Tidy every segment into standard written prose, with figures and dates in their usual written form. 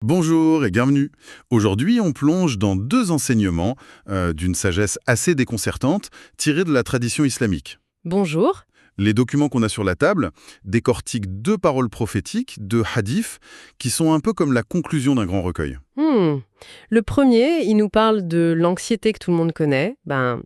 Bonjour et bienvenue. Aujourd'hui, on plonge dans deux enseignements d'une sagesse assez déconcertante tirés de la tradition islamique. Bonjour. Les documents qu'on a sur la table décortiquent deux paroles prophétiques, deux hadiths, qui sont un peu comme la conclusion d'un grand recueil. Hmm. Le premier, il nous parle de l'anxiété que tout le monde connaît,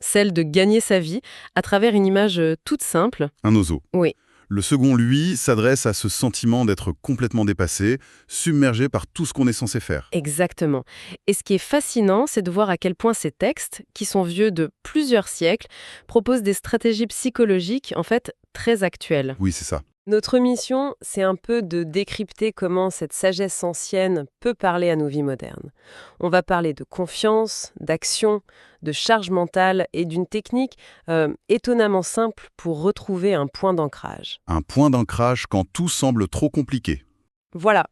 celle de gagner sa vie à travers une image toute simple. Un ozo. Oui, Le second, lui, s'adresse à ce sentiment d'être complètement dépassé, submergé par tout ce qu'on est censé faire. exactement. Et ce qui est fascinant, c'est de voir à quel point ces textes, qui sont vieux de plusieurs siècles, proposent des stratégies psychologiques, en fait, très actuelles. Oui, c'est ça. Notre mission, c'est un peu de décrypter comment cette sagesse ancienne peut parler à nos vies modernes. On va parler de confiance, d'action, de charge mentale et d'une technique étonnamment simple pour retrouver un point d'ancrage. Un point d'ancrage quand tout semble trop compliqué. Voilà,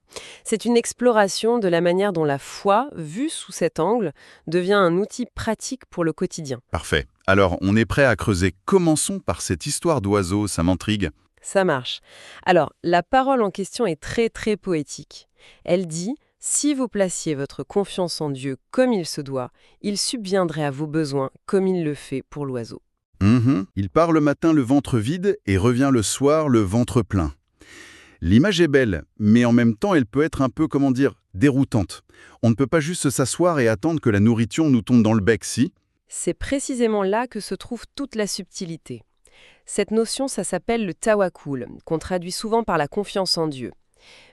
c'est une exploration de la manière dont la foi, vue sous cet angle, devient un outil pratique pour le quotidien. Parfait. Alors, on est prêt à creuser. Commençons par cette histoire d'oiseau, ça m'intrigue. Ça marche. Alors, la parole en question est très très poétique. Elle dit: si vous placiez votre confiance en Dieu comme il se doit, il subviendrait à vos besoins comme il le fait pour l'oiseau. Il part le matin le ventre vide et revient le soir le ventre plein. L'image est belle, mais en même temps, elle peut être un peu, comment dire, déroutante. On ne peut pas juste s'asseoir et attendre que la nourriture nous tombe dans le bec, si? C'est précisément là que se trouve toute la subtilité. Cette notion, ça s'appelle le tawakkul, qu'on traduit souvent par la confiance en Dieu.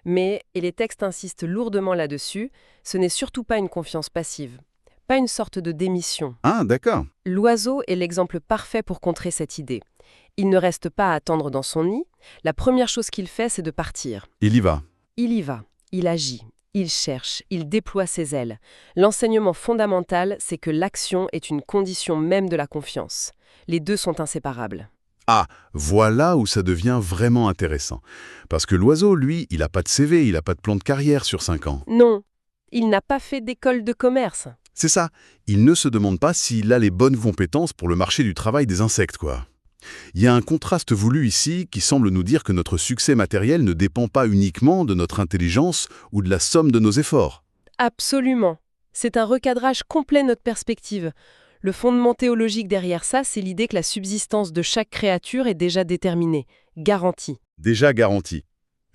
Mais, et les textes insistent lourdement là-dessus, ce n'est surtout pas une confiance passive, pas une sorte de démission. Ah, d'accord. L'oiseau est l'exemple parfait pour contrer cette idée. Il ne reste pas à attendre dans son nid, la première chose qu'il fait, c'est de partir. Il y va. Il y va, il agit, il cherche, il déploie ses ailes. L'enseignement fondamental, c'est que l'action est une condition même de la confiance. Les deux sont inséparables. Ah, voilà où ça devient vraiment intéressant. Parce que l'oiseau, lui, il n'a pas de CV, il n'a pas de plan de carrière sur 5 ans. Non, il n'a pas fait d'école de commerce. C'est ça. Il ne se demande pas s'il a les bonnes compétences pour le marché du travail des insectes, quoi. Il y a un contraste voulu ici qui semble nous dire que notre succès matériel ne dépend pas uniquement de notre intelligence ou de la somme de nos efforts. Absolument. C'est un recadrage complet de notre perspective. Le fondement théologique derrière ça, c'est l'idée que la subsistance de chaque créature est déjà déterminée, garantie. Déjà garanti.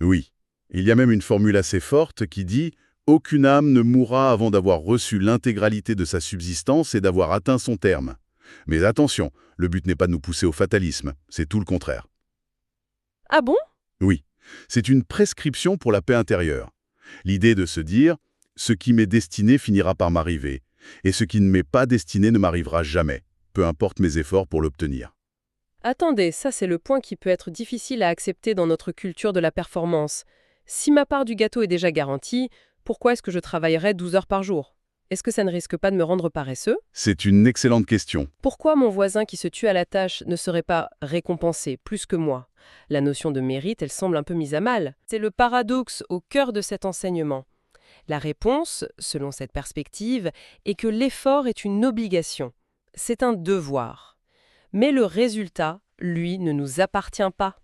Oui. Il y a même une formule assez forte qui dit « Aucune âme ne mourra avant d'avoir reçu l'intégralité de sa subsistance et d'avoir atteint son terme ». Mais attention, le but n'est pas de nous pousser au fatalisme, c'est tout le contraire. Ah bon? Oui, c'est une prescription pour la paix intérieure. L'idée de se dire « ce qui m'est destiné finira par m'arriver, et ce qui ne m'est pas destiné ne m'arrivera jamais, peu importe mes efforts pour l'obtenir ». Attendez, ça c'est le point qui peut être difficile à accepter dans notre culture de la performance. Si ma part du gâteau est déjà garantie, pourquoi est-ce que je travaillerais 12 heures par jour? Est-ce que ça ne risque pas de me rendre paresseux? C'est une excellente question. Pourquoi mon voisin qui se tue à la tâche ne serait pas récompensé plus que moi? La notion de mérite, elle semble un peu mise à mal. C'est le paradoxe au cœur de cet enseignement. La réponse, selon cette perspective, est que l'effort est une obligation. C'est un devoir. Mais le résultat, lui, ne nous appartient pas.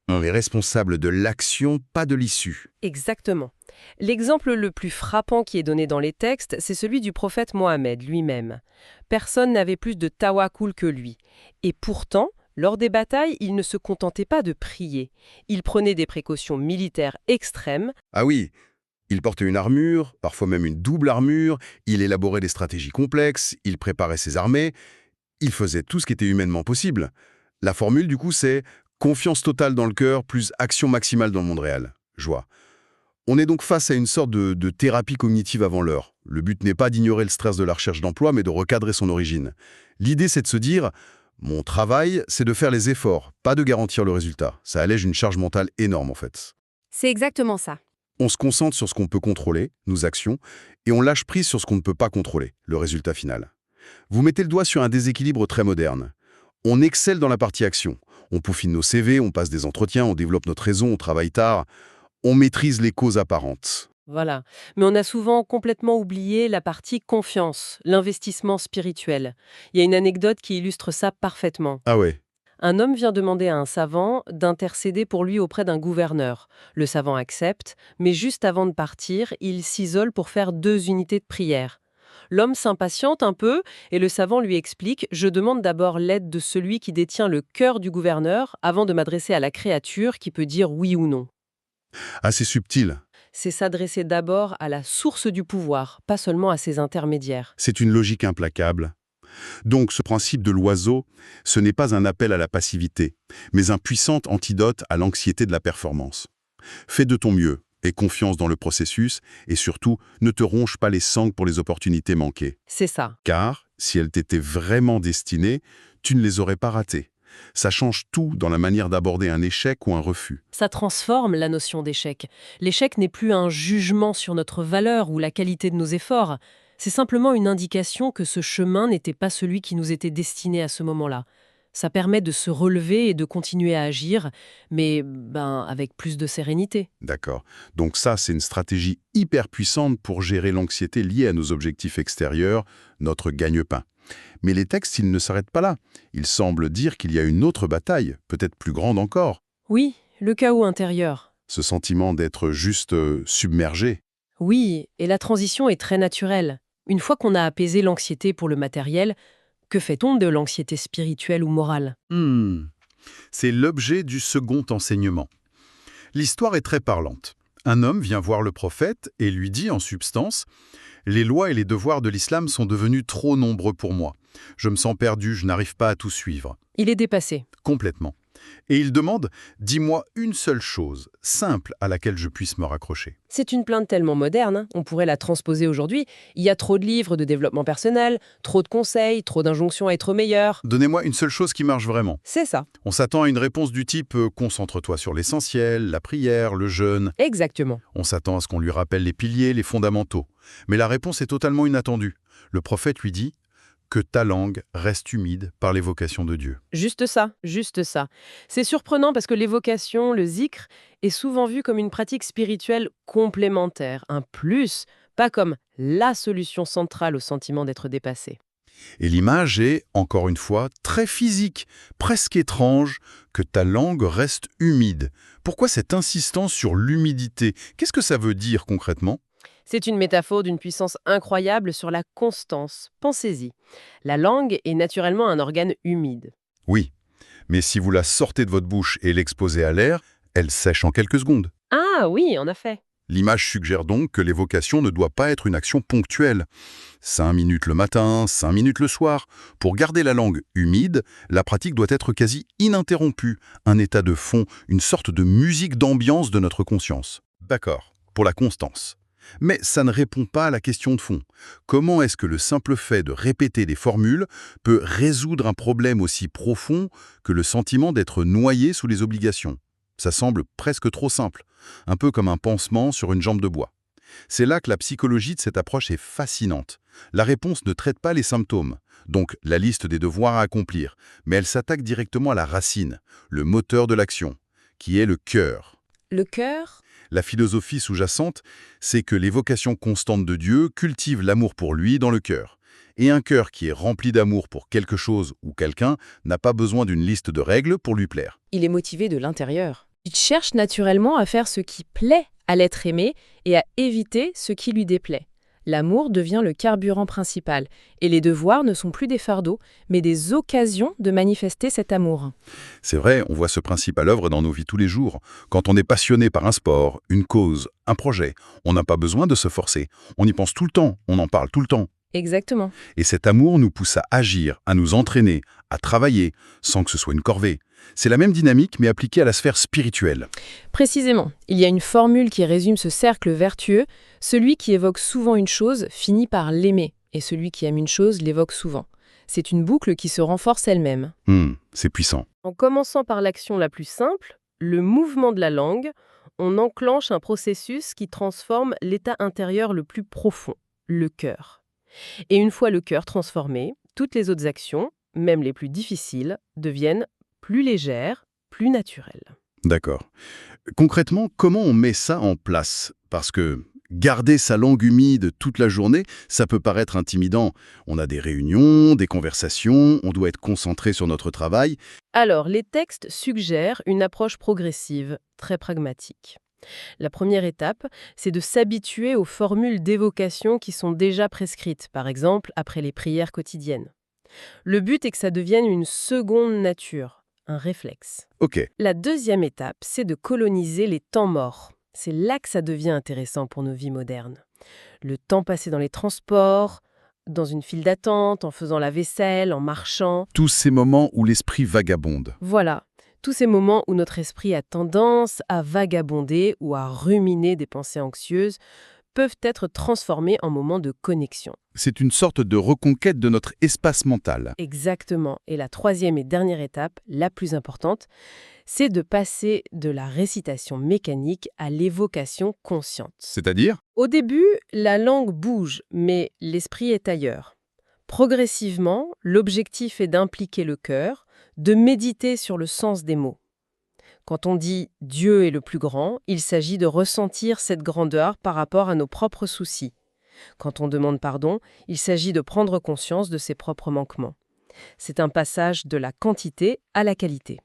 On est responsable de l'action, pas de l'issue. Exactement. L'exemple le plus frappant qui est donné dans les textes, c'est celui du prophète Mohammed lui-même. Personne n'avait plus de tawakkul que lui. Et pourtant, lors des batailles, il ne se contentait pas de prier. Il prenait des précautions militaires extrêmes. Ah oui, il portait une armure, parfois même une double armure, il élaborait des stratégies complexes, il préparait ses armées, il faisait tout ce qui était humainement possible. La formule, du coup, c'est confiance totale dans le cœur plus action maximale dans le monde réel. Joie. On est donc face à une sorte de thérapie cognitive avant l'heure. Le but n'est pas d'ignorer le stress de la recherche d'emploi, mais de recadrer son origine. L'idée, c'est de se dire « Mon travail, c'est de faire les efforts, pas de garantir le résultat ». Ça allège une charge mentale énorme, en fait. C'est exactement ça. On se concentre sur ce qu'on peut contrôler, nos actions, et on lâche prise sur ce qu'on ne peut pas contrôler, le résultat final. Vous mettez le doigt sur un déséquilibre très moderne. On excelle dans la partie action. On peaufine nos CV, on passe des entretiens, on développe notre réseau, on travaille tard. On maîtrise les causes apparentes. Voilà. Mais on a souvent complètement oublié la partie confiance, l'investissement spirituel. Il y a une anecdote qui illustre ça parfaitement. Ah ouais. Un homme vient demander à un savant d'intercéder pour lui auprès d'un gouverneur. Le savant accepte, mais juste avant de partir, il s'isole pour faire 2 unités de prière. L'homme s'impatiente un peu et le savant lui explique: « Je demande d'abord l'aide de celui qui détient le cœur du gouverneur avant de m'adresser à la créature qui peut dire oui ou non. » Assez subtil. C'est s'adresser d'abord à la source du pouvoir, pas seulement à ses intermédiaires. C'est une logique implacable. Donc ce principe de l'oiseau, ce n'est pas un appel à la passivité, mais un puissant antidote à l'anxiété de la performance. Fais de ton mieux, aie confiance dans le processus, et surtout, ne te ronge pas les sangles pour les opportunités manquées. C'est ça. Car, si elles t'étaient vraiment destinées, tu ne les aurais pas ratées. Ça change tout dans la manière d'aborder un échec ou un refus. Ça transforme la notion d'échec. L'échec n'est plus un jugement sur notre valeur ou la qualité de nos efforts. C'est simplement une indication que ce chemin n'était pas celui qui nous était destiné à ce moment-là. Ça permet de se relever et de continuer à agir, mais avec plus de sérénité. D'accord. Donc ça, c'est une stratégie hyper puissante pour gérer l'anxiété liée à nos objectifs extérieurs, notre gagne-pain. Mais les textes, ils ne s'arrêtent pas là. Ils semblent dire qu'il y a une autre bataille, peut-être plus grande encore. Oui, le chaos intérieur. Ce sentiment d'être juste submergé. Oui, et la transition est très naturelle. Une fois qu'on a apaisé l'anxiété pour le matériel, que fait-on de l'anxiété spirituelle ou morale? C'est l'objet du second enseignement. L'histoire est très parlante. Un homme vient voir le prophète et lui dit en substance: « Les lois et les devoirs de l'islam sont devenus trop nombreux pour moi. Je me sens perdu, je n'arrive pas à tout suivre. » Il est dépassé. Complètement. Et il demande: « Dis-moi une seule chose, simple, à laquelle je puisse me raccrocher. » C'est une plainte tellement moderne, hein, on pourrait la transposer aujourd'hui. Il y a trop de livres de développement personnel, trop de conseils, trop d'injonctions à être meilleur. Donnez-moi une seule chose qui marche vraiment. C'est ça. On s'attend à une réponse du type concentre-toi sur l'essentiel, la prière, le jeûne. Exactement. On s'attend à ce qu'on lui rappelle les piliers, les fondamentaux. Mais la réponse est totalement inattendue. Le prophète lui dit: « Que ta langue reste humide par l'évocation de Dieu. » Juste ça, juste ça. C'est surprenant parce que l'évocation, le zikr, est souvent vu comme une pratique spirituelle complémentaire, un plus, pas comme la solution centrale au sentiment d'être dépassé. Et l'image est, encore une fois, très physique, presque étrange, que ta langue reste humide. Pourquoi cette insistance sur l'humidité? Qu'est-ce que ça veut dire concrètement? C'est une métaphore d'une puissance incroyable sur la constance. Pensez-y. La langue est naturellement un organe humide. Oui, mais si vous la sortez de votre bouche et l'exposez à l'air, elle sèche en quelques secondes. Ah oui, en effet. L'image suggère donc que l'évocation ne doit pas être une action ponctuelle. 5 minutes le matin, 5 minutes le soir. Pour garder la langue humide, la pratique doit être quasi ininterrompue, un état de fond, une sorte de musique d'ambiance de notre conscience. D'accord, pour la constance. Mais ça ne répond pas à la question de fond. Comment est-ce que le simple fait de répéter des formules peut résoudre un problème aussi profond que le sentiment d'être noyé sous les obligations? Ça semble presque trop simple, un peu comme un pansement sur une jambe de bois. C'est là que la psychologie de cette approche est fascinante. La réponse ne traite pas les symptômes, donc la liste des devoirs à accomplir, mais elle s'attaque directement à la racine, le moteur de l'action, qui est le cœur. Le cœur? La philosophie sous-jacente, c'est que l'évocation constante de Dieu cultive l'amour pour lui dans le cœur. Et un cœur qui est rempli d'amour pour quelque chose ou quelqu'un n'a pas besoin d'une liste de règles pour lui plaire. Il est motivé de l'intérieur. Il cherche naturellement à faire ce qui plaît à l'être aimé et à éviter ce qui lui déplaît. L'amour devient le carburant principal, et les devoirs ne sont plus des fardeaux, mais des occasions de manifester cet amour. C'est vrai, on voit ce principe à l'œuvre dans nos vies tous les jours. Quand on est passionné par un sport, une cause, un projet, on n'a pas besoin de se forcer. On y pense tout le temps, on en parle tout le temps. Exactement. Et cet amour nous pousse à agir, à nous entraîner, à travailler, sans que ce soit une corvée. C'est la même dynamique, mais appliquée à la sphère spirituelle. Précisément, il y a une formule qui résume ce cercle vertueux. Celui qui évoque souvent une chose finit par l'aimer, et celui qui aime une chose l'évoque souvent. C'est une boucle qui se renforce elle-même. C'est puissant. En commençant par l'action la plus simple, le mouvement de la langue, on enclenche un processus qui transforme l'état intérieur le plus profond, le cœur. Et une fois le cœur transformé, toutes les autres actions, même les plus difficiles, deviennent plus légères, plus naturelles. D'accord. Concrètement, comment on met ça en place? Parce que Garder sa langue humide toute la journée, ça peut paraître intimidant. On a des réunions, des conversations, on doit être concentré sur notre travail. Alors, les textes suggèrent une approche progressive, très pragmatique. La première étape, c'est de s'habituer aux formules d'évocation qui sont déjà prescrites, par exemple après les prières quotidiennes. Le but est que ça devienne une seconde nature, un réflexe. Ok, La deuxième étape, c'est de coloniser les temps morts. C'est là que ça devient intéressant pour nos vies modernes. Le temps passé dans les transports, dans une file d'attente, en faisant la vaisselle, en marchant. tous ces moments où l'esprit vagabonde. Voilà, tous ces moments où notre esprit a tendance à vagabonder ou à ruminer des pensées anxieuses peuvent être transformés en moments de connexion. C'est une sorte de reconquête de notre espace mental. Exactement. Et la troisième et dernière étape, la plus importante, c'est de passer de la récitation mécanique à l'évocation consciente. C'est-à-dire? Au début, la langue bouge, mais l'esprit est ailleurs. Progressivement, l'objectif est d'impliquer le cœur, de méditer sur le sens des mots. Quand on dit « Dieu est le plus grand », il s'agit de ressentir cette grandeur par rapport à nos propres soucis. Quand on demande pardon, il s'agit de prendre conscience de ses propres manquements. C'est un passage de la quantité à la qualité.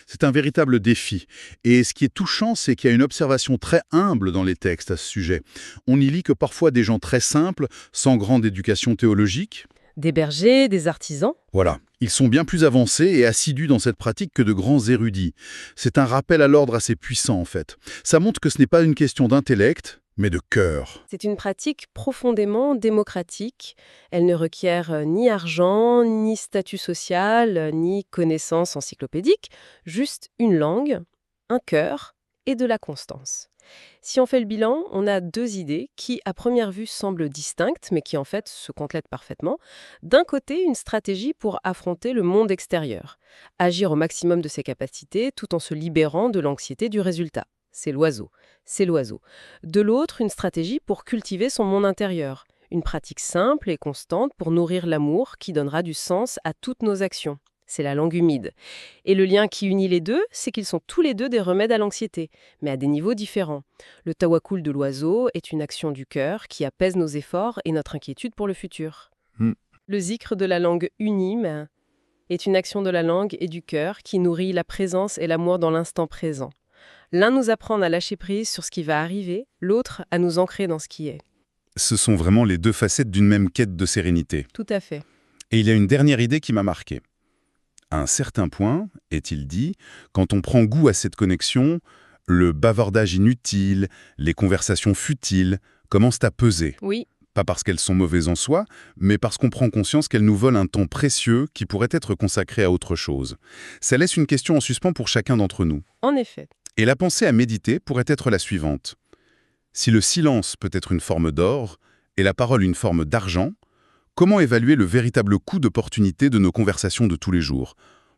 C'est un véritable défi. Et ce qui est touchant, c'est qu'il y a une observation très humble dans les textes à ce sujet. On y lit que parfois des gens très simples, sans grande éducation théologique, Des bergers, des artisans. voilà, ils sont bien plus avancés et assidus dans cette pratique que de grands érudits. C'est un rappel à l'ordre assez puissant, en fait. Ça montre que ce n'est pas une question d'intellect, mais de cœur. C'est une pratique profondément démocratique. Elle ne requiert ni argent, ni statut social, ni connaissances encyclopédiques, juste une langue, un cœur et de la constance. Si on fait le bilan, on a deux idées qui, à première vue, semblent distinctes, mais qui en fait se complètent parfaitement. D'un côté, une stratégie pour affronter le monde extérieur, agir au maximum de ses capacités tout en se libérant de l'anxiété du résultat. C'est l'oiseau, c'est l'oiseau. De l'autre, une stratégie pour cultiver son monde intérieur, une pratique simple et constante pour nourrir l'amour qui donnera du sens à toutes nos actions. C'est la langue humide. Et le lien qui unit les deux, c'est qu'ils sont tous les deux des remèdes à l'anxiété, mais à des niveaux différents. Le tawakkul de l'oiseau est une action du cœur qui apaise nos efforts et notre inquiétude pour le futur. Hmm. Le zikr de la langue unime est une action de la langue et du cœur qui nourrit la présence et l'amour dans l'instant présent. L'un nous apprend à lâcher prise sur ce qui va arriver, l'autre à nous ancrer dans ce qui est. Ce sont vraiment les deux facettes d'une même quête de sérénité. Tout à fait. Et il y a une dernière idée qui m'a marqué. À un certain point, est-il dit, quand on prend goût à cette connexion, le bavardage inutile, les conversations futiles commencent à peser. Oui, Pas parce qu'elles sont mauvaises en soi, mais parce qu'on prend conscience qu'elles nous volent un temps précieux qui pourrait être consacré à autre chose. Ça laisse une question en suspens pour chacun d'entre nous. en effet. Et la pensée à méditer pourrait être la suivante. Si le silence peut être une forme d'or et la parole une forme d'argent, comment évaluer le véritable coût d'opportunité de nos conversations de tous les jours?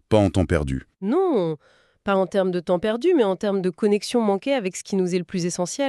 Pas en temps perdu. Non, pas en termes de temps perdu, mais en termes de connexion manquée avec ce qui nous est le plus essentiel.